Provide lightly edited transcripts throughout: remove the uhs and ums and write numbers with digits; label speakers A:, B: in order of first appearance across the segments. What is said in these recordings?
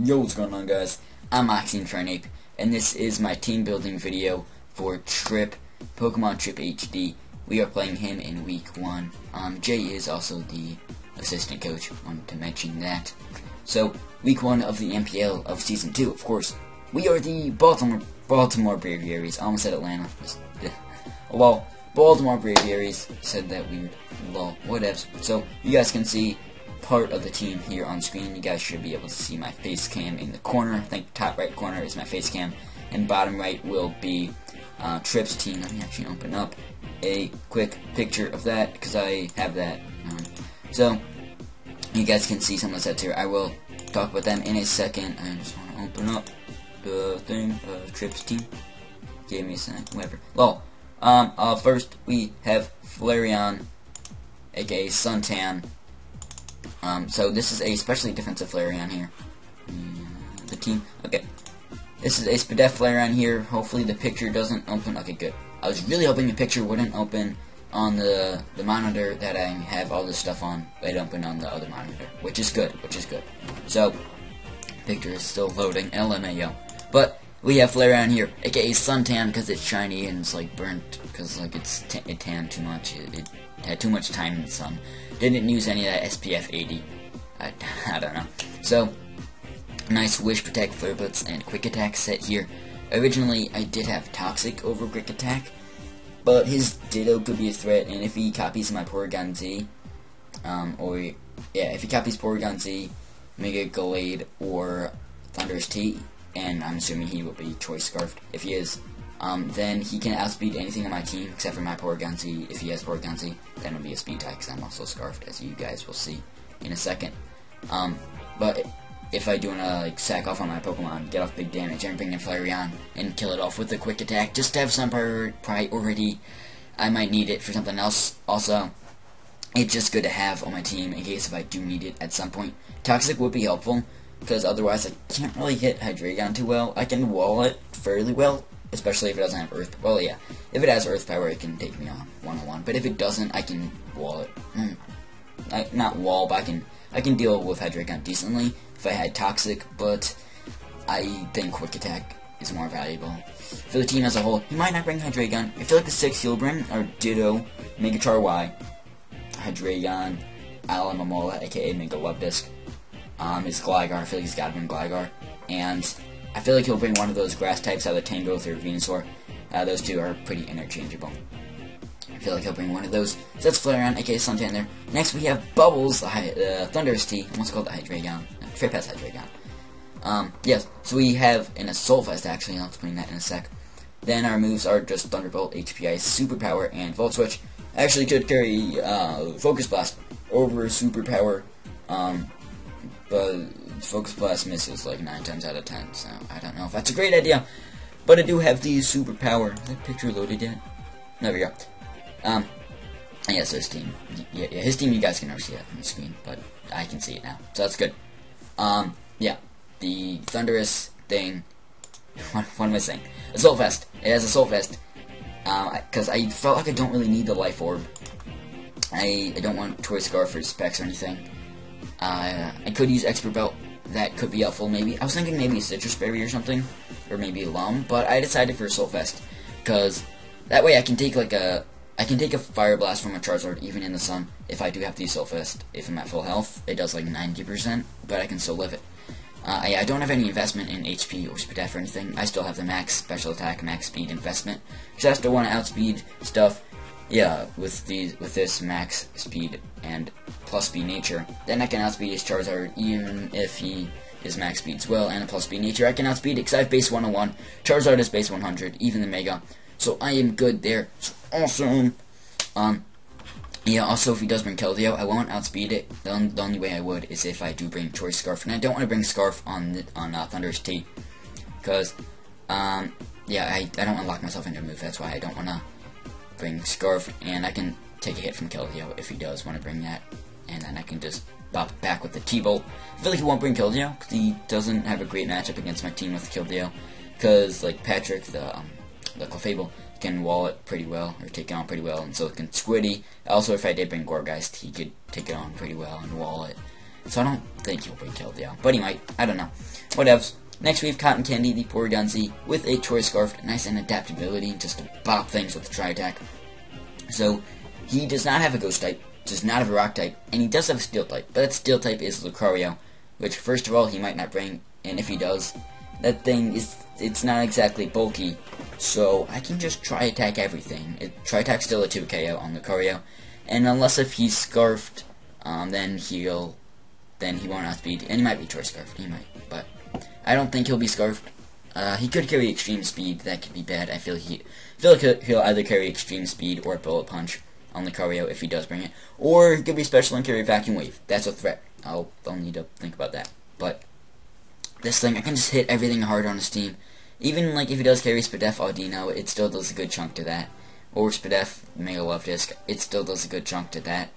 A: Yo, what's going on, guys? I'm Oxygen and this is my team building video for Pokemon Trip HD. We are playing him in week 1. Jay is also the assistant coach. Wanted to mention that. So, week 1 of the MPL of season 2, of course. We are the Baltimore Braviaries. I almost said Atlanta. Well, Baltimore Braviaries said that weird. Well, whatevs. So, you guys can see part of the team here on screen. You guys should be able to see my face cam in the corner. I think top right corner is my face cam, and bottom right will be Trip's team. Let me actually open up a quick picture of that because I have that. So you guys can see some of the sets here. I will talk about them in a second. I just want to open up the thing of Trip's team. Give me a second, whatever. Well, first we have Flareon, aka Suntan. So this is a specially defensive Flareon here. The team. Okay. This is a Spadef Flareon here. Hopefully the picture doesn't open. Okay, good. I was really hoping the picture wouldn't open on the monitor that I have all this stuff on. It opened on the other monitor, which is good. So, picture is still loading. LMAO. But we have Flareon here, aka Suntan, because it's shiny and it's like burnt because like it tanned too much. It had too much time in the sun. Didn't use any of that SPF 80. I don't know. So, nice Wish, Protect, Flare Blitz, and Quick Attack set here. Originally, I did have Toxic over Quick Attack, but his Ditto could be a threat, and if he copies my Porygon Z, if he copies Porygon Z, Mega Gallade, or Thunderous T, and I'm assuming he will be Choice Scarfed. If he is, then he can outspeed anything on my team except for my Porygon Z. If he has Porygon Z, then it'll be a speed tie because I'm also Scarfed, as you guys will see in a second. But if I do want to like sack off on my Pokemon, get off big damage, and bring in Flareon and kill it off with a Quick Attack, just to have some priority, I might need it for something else. Also, it's just good to have on my team in case if I do need it at some point. Toxic would be helpful because otherwise I can't really hit Hydreigon too well. I can wall it fairly well, especially if it doesn't have Earth. Well, yeah, if it has Earth Power, it can take me on one-on-one. But if it doesn't, I can wall it. Not wall, but I can deal with Hydreigon decently if I had Toxic. But I think Quick Attack is more valuable for the team as a whole. He might not bring Hydreigon. I feel like the 6 he'll bring are Ditto, Megachar Y, Hydreigon, Alomomola, aka Mega Love Disc. Is Gligar. I feel like he's got to bring Gligar, and I feel like he'll bring one of those grass types, either Tangrowth or Venusaur. Those two are pretty interchangeable. I feel like he'll bring one of those. So that's Flareon, aka Suntan there. Next we have Bubbles, the Thunderous T. What's called the Hydreigon? Trip has Hydreigon. Yes, so we have an Assault Vest actually, I'll explain that in a sec. Then our moves are just Thunderbolt, HPI, Superpower, and Volt Switch. I actually could carry Focus Blast over Superpower, but Focus Blast misses like 9 times out of 10, so I don't know if that's a great idea. But I do have the Superpower. Is that picture loaded yet? There we go. Yeah, so his team. Yeah, his team, you guys can never see that on the screen, but I can see it now, so that's good. Yeah, the Thunderous thing. What am I saying? Assault Vest. It has Assault Vest. Because I felt like I don't really need the Life Orb. I don't want Toy Scarf for specs or anything. I could use Expert Belt. That could be helpful, maybe. I was thinking maybe Citrus Berry or something, or maybe Lum, but I decided for Assault Vest because that way I can take a Fire Blast from a Charizard even in the sun if I do have the Assault Vest. If I'm at full health, it does like 90%, but I can still live it. I don't have any investment in HP or Spadef or anything. I still have the max special attack, max speed investment, because I still want to outspeed stuff. Yeah, with this max speed and plus speed nature, then I can outspeed his Charizard even if he is max speed as well, and a plus speed nature I can outspeed it because I have base 101, Charizard is base 100, even the Mega, so I am good there. So awesome. Yeah, also if he does bring Keldeo, I won't outspeed it. The only way I would is if I do bring Choice Scarf, and I don't want to bring Scarf on Thunderous T, because yeah, I don't want to lock myself into a move. That's why I don't want to bring Scarf, and I can take a hit from Keldeo if he does want to bring that, and then I can just bop it back with the T-Bolt. I feel like he won't bring Keldeo because he doesn't have a great matchup against my team with Keldeo, because like Patrick, the Clefable, can wall it pretty well, or take it on pretty well, and so can Squiddy. Also, if I did bring Gorgeist, he could take it on pretty well and wall it. So I don't think he'll bring Keldeo, but he might. I don't know. whatevs. Next we have Cotton Candy, the Porygon-Z, with a Choice Scarf, nice and adaptability, just to bop things with the Tri-Attack. So, he does not have a Ghost type, does not have a Rock type, and he does have a Steel type, but that Steel type is Lucario, which, first of all, he might not bring, and if he does, that thing is, it's not exactly bulky, so I can just Tri-Attack everything. Tri-Attack's still a 2 KO on Lucario, and unless if he's Scarfed, then he won't outspeed, and he might be Choice Scarfed, he might, but I don't think he'll be Scarfed. He could carry Extreme Speed, that could be bad. I feel like he'll either carry Extreme Speed or Bullet Punch on Lucario if he does bring it, or he could be Special and carry Vacuum Wave. That's a threat. I'll need to think about that. But this thing, I can just hit everything hard on his team. Even like if he does carry Spadef Audino, it still does a good chunk to that. Or Spadef Mega Love Disc, it still does a good chunk to that.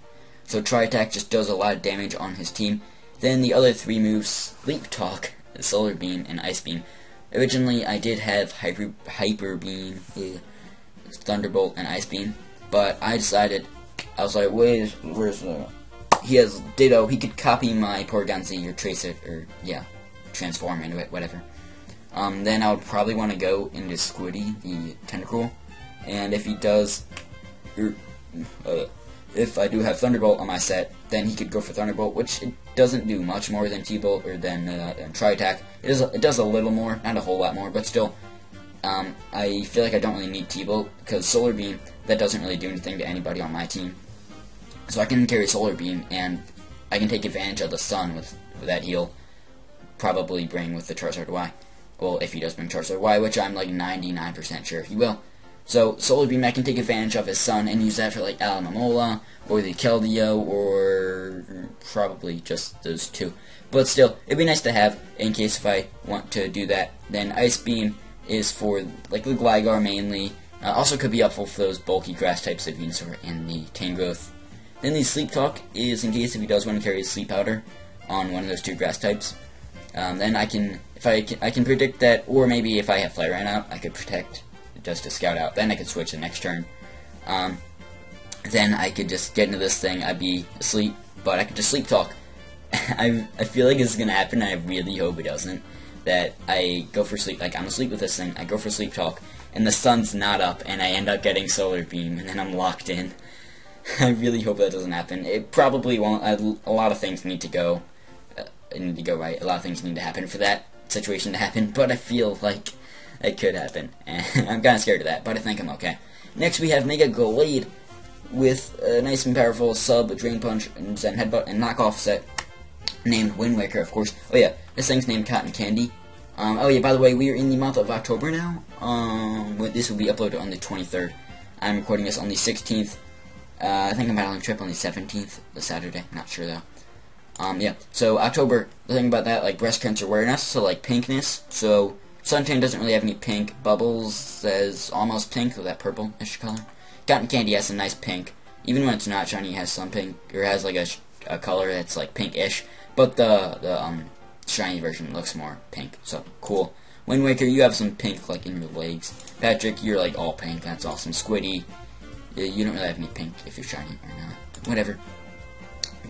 A: So Tri-Attack just does a lot of damage on his team. Then the other three moves, Sleep Talk, Solar Beam, and Ice Beam. Originally, I did have Hyper Beam, Thunderbolt, and Ice Beam, but I decided, I was like, where's the... He has Ditto, he could copy my Porygon-Z or trace it, or, yeah, transform into it, whatever. Then I would probably want to go into Squiddy, the Tentacruel, and if he does, if I do have Thunderbolt on my set, then he could go for Thunderbolt, which it doesn't do much more than T-Bolt or than Tri-Attack. It does a little more, not a whole lot more, but still, I feel like I don't really need T-Bolt, because Solar Beam, that doesn't really do anything to anybody on my team. So I can carry Solar Beam, and I can take advantage of the Sun with that heal, probably bring with the Charizard Y. Well, if he does bring Charizard Y, which I'm like 99% sure he will. So, Solar Beam, I can take advantage of his Sun and use that for, like, Alomomola, or the Keldeo, or probably just those two. But still, it'd be nice to have, in case if I want to do that. Then Ice Beam is for, like, the Gligar mainly. Also could be helpful for those bulky grass types of Venusaur and the Tangrowth. Then the Sleep Talk is in case if he does want to carry his Sleep Powder on one of those two grass types. Then I can predict that, or maybe if I have Flyran out, I could protect just to scout out. Then I could switch the next turn. Then I could just get into this thing. I'd be asleep, but I could just Sleep Talk. I feel like this is gonna happen. I really hope it doesn't. That I go for sleep, like I'm asleep with this thing. I go for Sleep Talk, and the sun's not up, and I end up getting Solar Beam, and then I'm locked in. I really hope that doesn't happen. It probably won't. A lot of things need to go. Right. A lot of things need to happen for that situation to happen. But I feel like it could happen, and I'm kind of scared of that, but I think I'm okay. Next we have Mega Gallade with a nice and powerful sub, Drain Punch, and Zen Headbutt, and knockoff set named Wind Waker, of course. Oh yeah, this thing's named Cotton Candy. Oh yeah, by the way, we are in the month of October now. This will be uploaded on the 23rd. I'm recording this on the 16th. I think I'm battling Trip on the 17th, the Saturday. Not sure though. Yeah, so October, the thing about that, like breast cancer awareness, so like pinkness, so Suntan doesn't really have any pink. Bubbles says almost pink with that purple-ish color. Cotton Candy has some nice pink. Even when it's not shiny, it has some pink, or has like a color that's like pink-ish. But the shiny version looks more pink, so cool. Wind Waker, you have some pink like in your legs. Patrick, you're like all pink. That's awesome. Squiddy, you don't really have any pink if you're shiny or not. Whatever.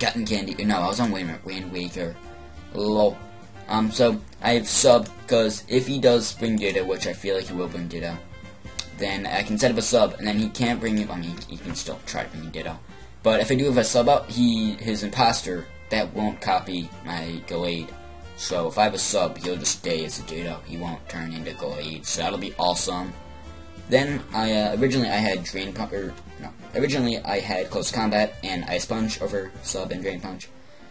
A: Cotton Candy. No, I was on Wind Waker. Lol. So I have sub, because if he does bring Ditto, which I feel like he will bring Ditto, then I can set up a sub, and then he can't bring it. I mean, he can still try to bring Ditto. But if I do have a sub up, his Imposter, that won't copy my Gallade. So if I have a sub, he'll just stay as a Ditto. He won't turn into Gallade, so that'll be awesome. Then originally I had originally I had Close Combat and Ice Punch over sub and Drain Punch.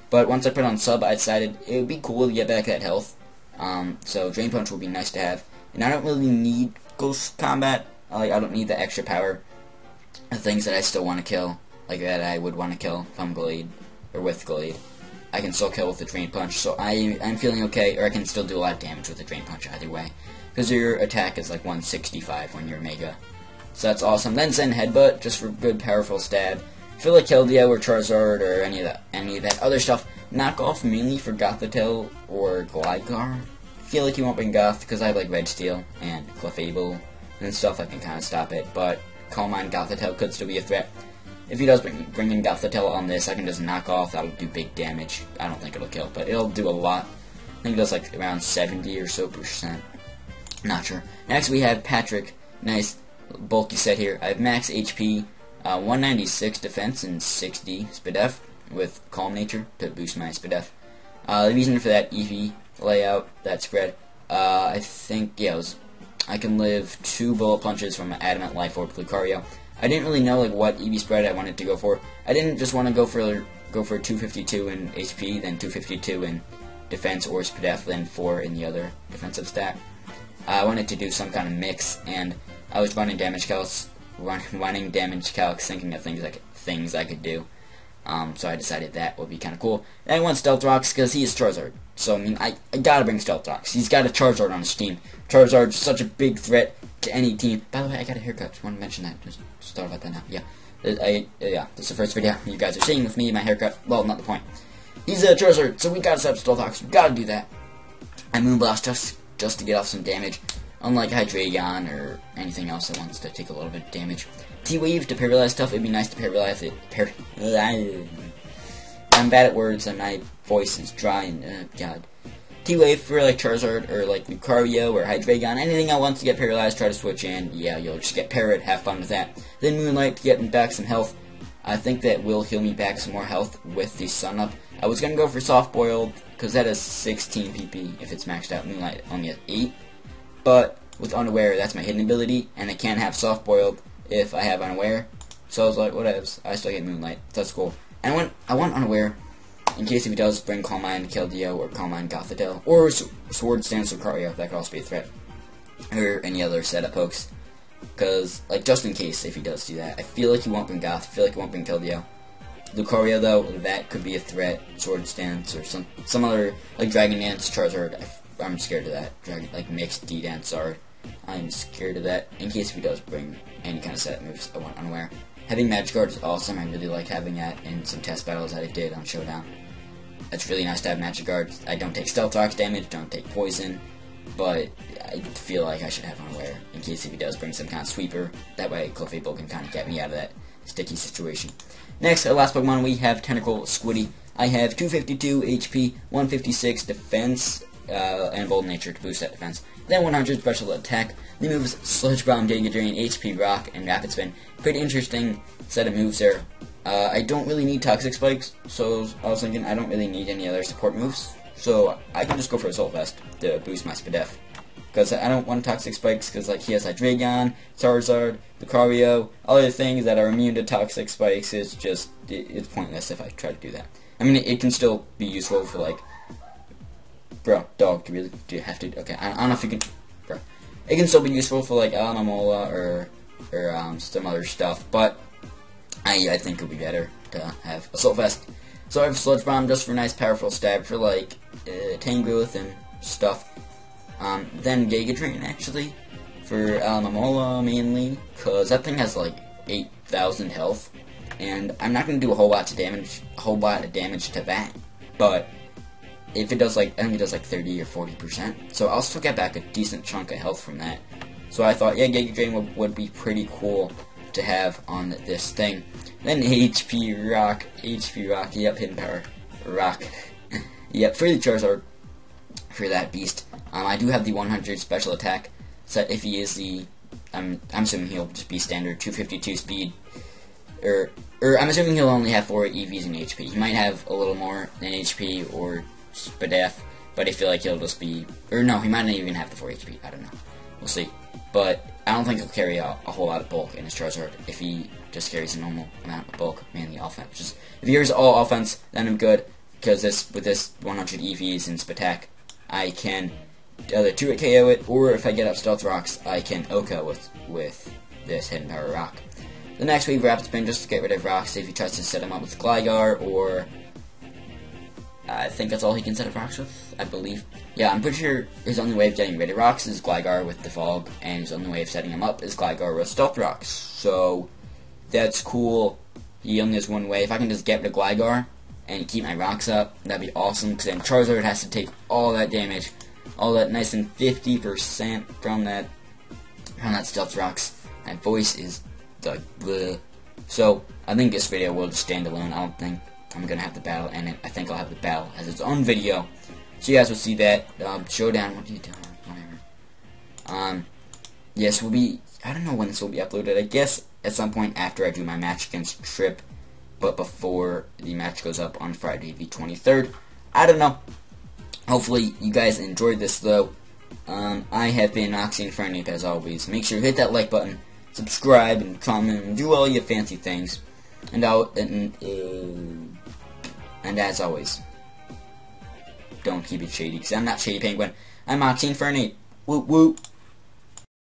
A: But once I put on sub, I decided it would be cool to get back that health. So Drain Punch will be nice to have. And I don't really need Close Combat. I don't need the extra power. The things that I still want to kill, like that I would want to kill from Gallade, or with Gallade, I can still kill with the Drain Punch. So I'm feeling okay, or I can still do a lot of damage with the Drain Punch either way. Because your attack is like 165 when you're Mega. So that's awesome. Then Zen Headbutt, just for good powerful stab. I feel like Keldeo or Charizard or any of that other stuff, knock off mainly for Gothitelle or Gligar. I feel like you won't bring Goth because I have like Red Steel and Clefable and stuff that can kind of stop it. But Calm Mind Gothitelle could still be a threat. If he does bring in Gothitelle on this, I can just knock off. That'll do big damage. I don't think it'll kill, but it'll do a lot. I think it does like around 70 or so %. Not sure. Next we have Patrick. Nice bulky set here. I have max HP, 196 defense, and 60 SPDF with Calm Nature to boost my SPDF. The reason for that EV layout, that spread, I think, yeah, I can live 2 bullet punches from Adamant Life Orb Lucario. I didn't really know like what EV spread I wanted to go for. I didn't just want to go for 252 in HP, then 252 in defense or SPDF, then 4 in the other defensive stat. I wanted to do some kind of mix, and I was running damage calcs, thinking of things I could do. So I decided that would be kind of cool. And I want Stealth Rocks because he is Charizard. So I mean, I gotta bring Stealth Rocks. He's got a Charizard on his team. Charizard's such a big threat to any team. By the way, I got a haircut. Just want to mention that. Just thought about that now. Yeah, yeah. This is the first video you guys are seeing with me, my haircut. Well, not the point. He's a Charizard, so we gotta set up Stealth Rocks. We gotta do that. I Moonblast just to get off some damage, unlike Hydreigon or anything else that wants to take a little bit of damage. T-Wave to paralyze stuff. It'd be nice to paralyze it. I'm bad at words and my voice is dry and God. T-Wave for like Charizard or like Lucario or Hydreigon. Anything that wants to get paralyzed, try to switch in. Yeah, you'll just get parried. Have fun with that. Then Moonlight to get me back some health. I think that will heal me back some more health with the Sun Up. I was gonna go for Soft Boiled because that has 16 PP if it's maxed out. Moonlight only has 8. But with Unaware, that's my hidden ability, and I can't have Soft Boiled if I have Unaware. So I was like, whatevs. I still get Moonlight. That's cool. And I want Unaware in case if he does bring Calm Mind Keldeo or Calm Mind Gothitelle or Sword Stance Lucario. That could also be a threat. Or any other setup pokes. Because, like, just in case if he does do that. I feel like he won't bring Goth. I feel like he won't bring Keldeo. Lucario, though, that could be a threat. Sword Stance or some other, like, Dragon Dance, Charizard. I'm scared of that. Like mixed D-Dance Zard. I'm scared of that. In case if he does bring any kind of setup moves, I want Unaware. Having Magic Guard is awesome. I really like having that in some test battles that I did on Showdown. It's really nice to have Magic Guard. I don't take Stealth Rocks damage, don't take Poison, but I feel like I should have Unaware in case if he does bring some kind of sweeper. That way Clefable can kind of get me out of that sticky situation. Next, our last Pokemon, we have Tentacle Squiddy. I have 252 HP, 156 defense, and Bold Nature to boost that defense. Then 100 special attack. The moves Sludge Bomb, Giga Drain, HP Rock, and Rapid Spin. Pretty interesting set of moves there. I don't really need Toxic Spikes, so I was thinking I don't really need any other support moves. So I can just go for Assault Vest to boost my SPDF. Because I don't want Toxic Spikes, because like he has Hydreigon, Charizard, Lucario, other things that are immune to Toxic Spikes. It's just, it's pointless if I try to do that. I mean, it can still be useful for like, bro, dog, do you have to, okay, I don't know if you can, bro. It can still be useful for like Alomomola or some other stuff, but I think it would be better to have Assault Vest. So I have Sludge Bomb just for a nice powerful stab for like Tangrowth and stuff. Then Giga Drain actually for Alomomola mainly, cause that thing has like 8,000 health, and I'm not gonna do a whole lot of damage to that. But if it does like, I think it does like 30 or 40%, so I'll still get back a decent chunk of health from that. So I thought, yeah, Giga Drain would be pretty cool to have on this thing. Then HP Rock, yep, Hidden Power Rock, yep, for the Charizard, for that beast. I do have the 100 special attack set if he is the, I'm assuming he'll just be standard 252 speed, or I'm assuming he'll only have 4 EVs in HP. He might have a little more than HP or SPDF, but I feel like he'll just be, or no, he might not even have the 4 HP, I don't know. We'll see. But I don't think he'll carry a whole lot of bulk in his Charizard if he just carries a normal amount of bulk, mainly offense. Just, if he carries all offense, then I'm good, because with this 100 EVs and Spatak, I can either 2-hit KO it, or if I get up Stealth Rocks, I can OHKO with this Hidden Power Rock. The next we have Rapid Spin just to get rid of Rocks if he tries to set him up with Gligar, or I think that's all he can set up Rocks with, I believe. Yeah, I'm pretty sure his only way of getting rid of Rocks is Gligar with the Fog, and his only way of setting him up is Gligar with Stealth Rocks. So, that's cool. He only has one way. If I can just get rid of Gligar and keep my Rocks up, that'd be awesome, because then Charizard has to take all that damage, all that nice and 50% from that Stealth Rocks. My voice is like bleh. So, I think this video will just stand alone. I don't think I'm gonna have the battle, and I think I'll have the battle as its own video. So you guys will see that showdown. What are you doing? Whatever. Yes, we'll be. I don't know when this will be uploaded. I guess at some point after I do my match against Trip, but before the match goes up on Friday the 23rd. I don't know. Hopefully you guys enjoyed this though. I have been Oxy Infernape as always. Make sure you hit that like button, subscribe, and comment, and do all your fancy things. And as always, don't keep it shady, because I'm not Shady Penguin. I'm Oxy Infernape. Woo woo.